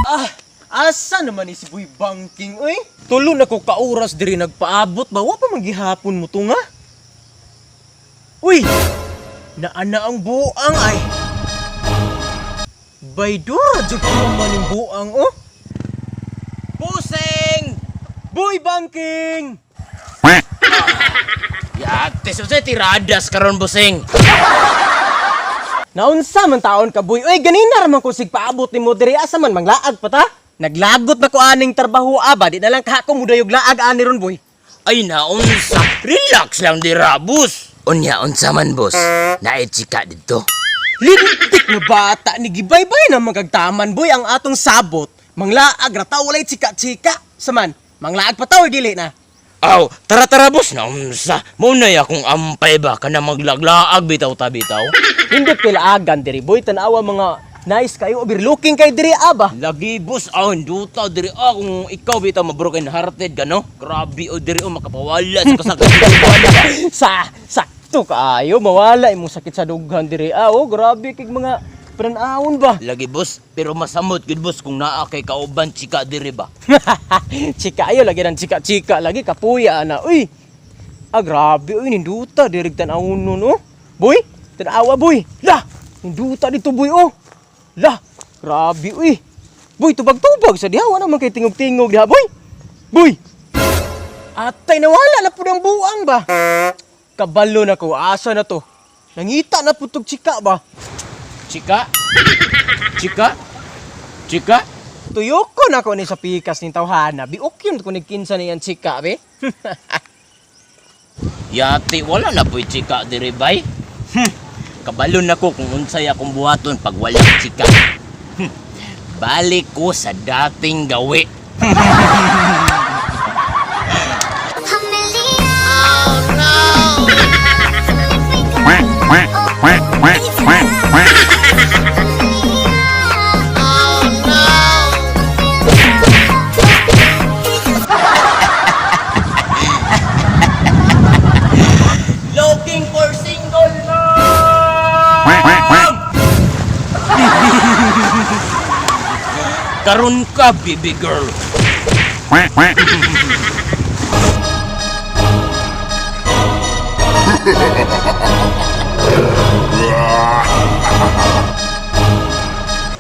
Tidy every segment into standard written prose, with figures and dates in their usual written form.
Ah, asa naman ni si Boy Banking, oy? Tulo na ko kauras diri nagpaabot ba? Wa pa maghihapon mo to nga? Uy! Naana ang buang ay. Baydura, dyan ko naman yung buang, oh. Pusing! Boy Banking! Yate, susay tiradas karon busing. Naunsa man taon ka, boy? Uy, ganina raman ko sigpaabot ni mo diri asa man manglaag pa ta? Naglagot na ko aning trabaho aba, di na lang kahako mo dayog laag ani ron, boy. Ay naunsa, relax lang di rabus. Unya unsa man boss, naitsika dito. Lintik na bata ni gibaybay na magagtaman, boy, ang atong sabot. Manglaag ra ta walay chika-chika. Saman, manglaag pa ta or dili na. Aw, tara boss, naunsa. Muna akong ampay ba ka na maglaglaag bitaw ta bitaw. Hindi pilaagan diri, boy, tanawa mga nice kayo, overlooking kay diri aba. Lagi boss, duta diri kung ikaw bitaw ma-broken hearted ka no. Grabe diri makapawala sa kasakit. Sakto kaayo, mawala imong sakit sa dughan diri. Grabe kay mga panahon ba. Lagi boss, pero masamot gid boss kung naa kay kauban chika diri ba. Chika ayo lagi ng chika-chika lagi kapuya na. Uy. Grabe ninduta diri tan-awon no. Boy, tanawa boy. Lah, ninduta dito boy oh. Lah, grabe uy. Boy, tubag-tubag sa diha wala man kay tingog-tingog diha boy. Boy. Atay nawala na pud ang buang ba. Kabalo na ko, asa na to. Nangita na putog chika ba. Chika? Chika? Chika? Tuyok ko na ko ni sa pikas ni tawhana. Biok yun ko ni kinsa niyan chika be. Yati, wala na po'y chika diri bay. Kabalo na ko kung unsay akong buhaton pag walang chika. Balik ko sa dating gawi. Looking for single mom! Karon ka, baby girl.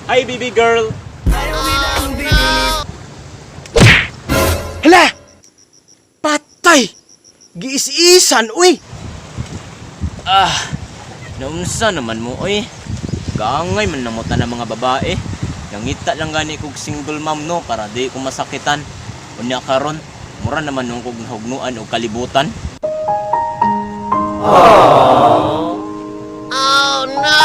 Hi, baby girl. Hala! Patay! Giis-isan, uy! Naunsa naman mo, oy. Gangay man namuta ng mga babae. Nangita lang gani kog single mom no para di ko masakitan. Unya karon, mura naman nung kog nahugnuan o kalibutan. Oh no!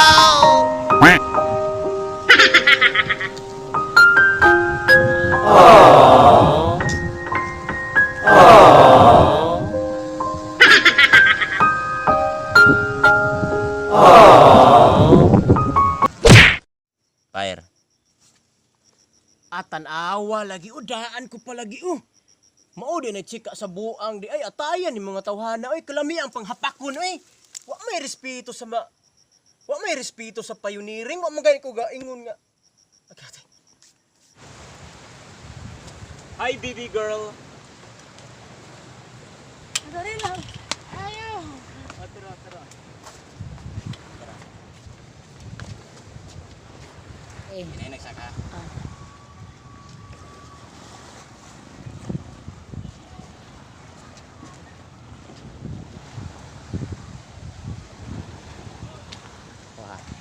Fire. Tanawa lagi daan ko pa lagi Mao din na chika sa buang di ay atayan ni mga tawhana kalami ang panghapakon Wa may respeto sa pioneering, wa man gani ko gaingon nga. Okay. Hi baby girl. Dali lang. Ayaw. Tara. Eh. Ini nagsaka.